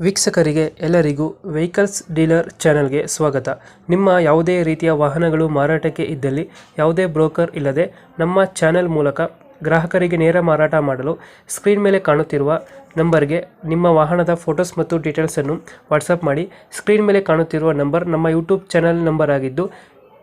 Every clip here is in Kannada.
ವೀಕ್ಷಕರಿಗೆ ಎಲ್ಲರಿಗೂ ವೆಹಿಕಲ್ಸ್ ಡೀಲರ್ ಚಾನೆಲ್ಗೆ ಸ್ವಾಗತ. ನಿಮ್ಮ ಯಾವುದೇ ರೀತಿಯ ವಾಹನಗಳು ಮಾರಾಟಕ್ಕೆ ಇದ್ದಲ್ಲಿ ಯಾವುದೇ ಬ್ರೋಕರ್ ಇಲ್ಲದೆ ನಮ್ಮ ಚಾನೆಲ್ ಮೂಲಕ ಗ್ರಾಹಕರಿಗೆ ನೇರ ಮಾರಾಟ ಮಾಡಲು ಸ್ಕ್ರೀನ್ ಮೇಲೆ ಕಾಣುತ್ತಿರುವ ನಂಬರ್ಗೆ ನಿಮ್ಮ ವಾಹನದ ಫೋಟೋಸ್ ಮತ್ತು ಡೀಟೇಲ್ಸನ್ನು ವಾಟ್ಸಪ್ ಮಾಡಿ. ಸ್ಕ್ರೀನ್ ಮೇಲೆ ಕಾಣುತ್ತಿರುವ ನಂಬರ್ ನಮ್ಮ ಯೂಟ್ಯೂಬ್ ಚಾನೆಲ್ ನಂಬರ್ ಆಗಿದ್ದು,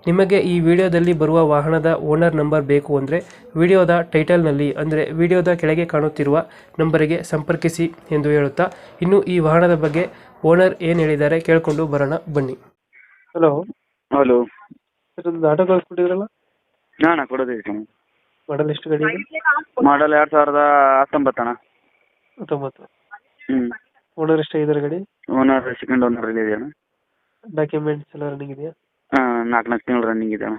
ನಿಮಗೆ ಈ ವಿಡಿಯೋದಲ್ಲಿ ಬರುವ ವಾಹನದ ಓನರ್ ನಂಬರ್ ಬೇಕು ಅಂದರೆ ವಿಡಿಯೋದ ಟೈಟಲ್ನಲ್ಲಿ ಅಂದರೆ ವಿಡಿಯೋದ ಕೆಳಗೆ ಕಾಣುತ್ತಿರುವ ನಂಬರಿಗೆ ಸಂಪರ್ಕಿಸಿ ಎಂದು ಹೇಳುತ್ತಾ, ಇನ್ನು ಈ ವಾಹನದ ಬಗ್ಗೆ ಓನರ್ ಏನು ಹೇಳಿದ್ದಾರೆ ಕೇಳಿಕೊಂಡು ಬರೋಣ ಬನ್ನಿ. Hello hello. ಸರ್, ಒಂದು ಆಟೋ ಕಳಿಸ್ಬಿಟ್ಟಿದ್ರಲ್ಲ, ಅಣ್ಣ ಕೊಡೋದೈತೆ. ಮಾಡಲ್ ಎಷ್ಟು ಗಾಡಿ ಇದೆ? ಮಾಡಲ್ 2019 ಅಣ್ಣ. 19. ಹ್ಞೂ. ಓನರ್ ಎಷ್ಟಾಗಿದ್ದಾರೆ ಗಾಡಿ? ಓನರ್ ಸೆಕೆಂಡ್ ಓನರ್ ಇದೆ ಅಣ್ಣ. ಡಾಕ್ಯುಮೆಂಟ್ಸ್ ಎಲ್ಲ ರನ್ನಿಂಗ್ ಇದೆಯಾ? ಹಾಂ, 4 ತಿಂಗಳು ರನ್ನಿಂಗ್ ಇದೆ ಅಣ್ಣ.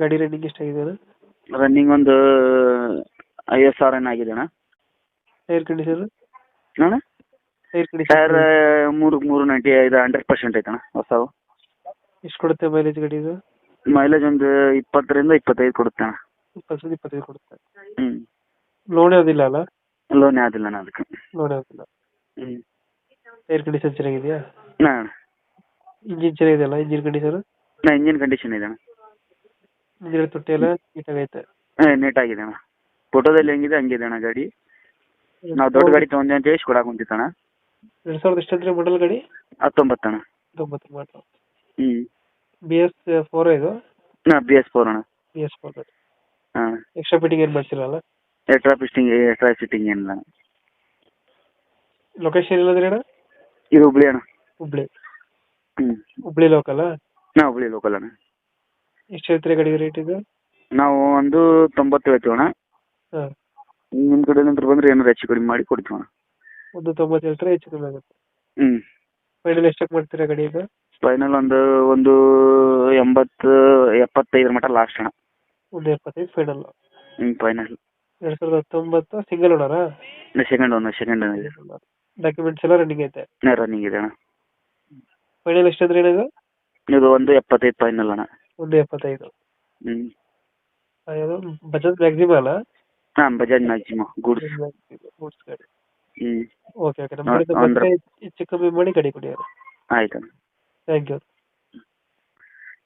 ಗಾಡಿ ರನ್ನಿಂಗ್ ಎಷ್ಟಾಗಿದೆ ಅಣ್ಣ? ರನ್ನಿಂಗ್ ಒಂದು 50,000 ಏನೋ ಆಗಿದೆ ಅಣ್ಣ. Tyre condition? ಅಣ್ಣ ಟೈರ್ ಕಂಡೀಷನ್ ಟೈರ್ 395 100% ಐತೆ ಅಣ್ಣ, ಹೊಸವು. ಎಷ್ಟು ಕೊಡುತ್ತೆ ಮೈಲೇಜ್ ಗಾಡಿ ಇದು? ಮೈಲೇಜ್ ಒಂದು 20ರಿಂದ 25 ಕೊಡುತ್ತೆ ಅಣ್ಣ. 20-25 ಕೊಡುತ್ತೆ. ಹ್ಞೂ. ಲೋನ್ ಯಾವುದಿಲ್ಲ ಅಲ್ಲ? ಲೋನ್ ಯಾವುದಿಲ್ಲ ಅಣ್ಣ ಅದಕ್ಕೆ. ಲೋನ್ ಯಾವುದಿಲ್ಲ. ಹ್ಞೂ. ಟೈರ್ ಕಂಡೀಷನ್ ಚೆನ್ನಾಗಿದೆಯಾ? ಹಾಂ. ಇಂಜಿನ್ ಚೆನ್ನಾಗಿದೆಯಲ್ಲ? Engine condition? ಇಂಜಿನ್ ಕಂಡೀಷನ್ ಇದೆ ಅಣ್ಣ. ಇಂಜಿನ್ ತೊಟ್ಟಿ ಎಲ್ಲ ನೀಟಾಗೈತೆ? ನೀಟಾಗಿದೆ ಅಣ್ಣ. ಫೋಟೋದಲ್ಲಿ ಹೆಂಗಿದೆ ಹಂಗಿದೆ ಅಣ್ಣ ಗಾಡಿ. ನಾವು ದೊಡ್ಡ ಗಾಡಿ ತೊಗೊಂಡೆ ಅಂತ ಹೇಳಿ ಕೊಡಕ್ಕೆ ಕುಂತಿತ್ತು ಅಣ್ಣ. 2000 ಎಷ್ಟಂದ್ರೆ ಮಾಡಲ್ ಗಾಡಿ? 19 ಅಣ್ಣ. 19 ಮಾಡಲ್. ಹ್ಞೂ. BS4 ಇದು? ಹಾಂ, BS4 ಅಣ್ಣ. BS4. ಹಾಂ. ಎಕ್ಸ್ಟ್ರಾ ಫಿಟ್ಟಿಂಗ್ ಏನು ಮಾಡ್ಸಿರಲ್ಲ? ಎಕ್ಸ್ಟ್ರಾ ಫಿಟ್ಟಿಂಗ್ ಏನಿಲ್ಲ ಅಣ್ಣ. ಲೊಕೇಶನ್ ಇಲ್ಲಂದ್ರೆ ಅಣ್ಣ? ಇದು ಹುಬ್ಳಿ ಅಣ್ಣ. ಹುಬ್ಳಿ. ಹ್ಞೂ. ಹುಬ್ಳಿ ಲೋಕಲ್? ಹಾಂ, ಹುಬ್ಳಿ ಲೋಕಲ್ ಅಣ್ಣ. ಎಷ್ಟು ಹೇಳ್ತೀರಿ ಗಾಡಿಗೆ ರೇಟ್ ಇದು? ನಾವು ಒಂದು 90 ಹೇಳ್ತೀವಿ ಅಣ್ಣ. ಹಾಂ. ನಿಮ್ಮ ಕಡೆ ನಂತರ ಬಂದರೆ ಏನಾದ್ರು ಹೆಚ್ಚು ಕಡಿಮೆ ಮಾಡಿ ಕೊಡ್ತೀವಿ ಅಣ್ಣ. ಒಂದು 90 ಹೇಳ್ತಾರೆ, ಹೆಚ್ಚು ಕಮ್ಮಿ ಆಗುತ್ತೆ. ಹ್ಞೂ. ಫೈನಲ್ ಎಷ್ಟಕ್ಕೆ ಮಾಡ್ತೀರಾ ಗಾಡಿ ಇದು? ಫೈನಲ್ ಒಂದು 75 ಮಟ್ಟ ಲಾಸ್ಟ್ ಅಣ್ಣ. ಒಂದು 75 ಫೈನಲ್? ಹ್ಞೂ, ಫೈನಲ್. 2019 ಸಿಂಗಲ್ ಓನರಾ? ಸೆಕೆಂಡ್ ಓನರ್ ಇದೆ. ಡಾಕ್ಯುಮೆಂಟ್ಸ್ ಎಲ್ಲ ರನ್ನಿಂಗ್ ಐತೆ? ರನ್ನಿಂಗ್ ಇದೆ ಅಣ್ಣ. ಫೈನಲ್ ಎಷ್ಟಂದ್ರೆ ಏನಿದು? ಇದು ಒಂದು 75 ಫೈನಲ್ ಅಣ್ಣ. ಒಂದು 75. ಹ್ಞೂ. ಯಾವುದು ಬಜಾಜ್ ಮ್ಯಾಕ್ಸಿಮ ಅಲ್ಲ? ಹಾಂ, ಬಜಾಜ್ ಮ್ಯಾಕ್ಸಿಮ ಗೂಡ್ಸ್ ಗಾಡಿ. ಹ್ಞೂ. ಓಕೆ, ನಮ್ಮ ಕಡೆಯಿಂದ ಬಂದರೆ ಹೆಚ್ಚು ಕಮ್ಮಿ ಮಾಡಿ ಗಾಡಿ ಕೊಡಿ. ಆಯ್ತು ಅಣ್ಣ. Thank you.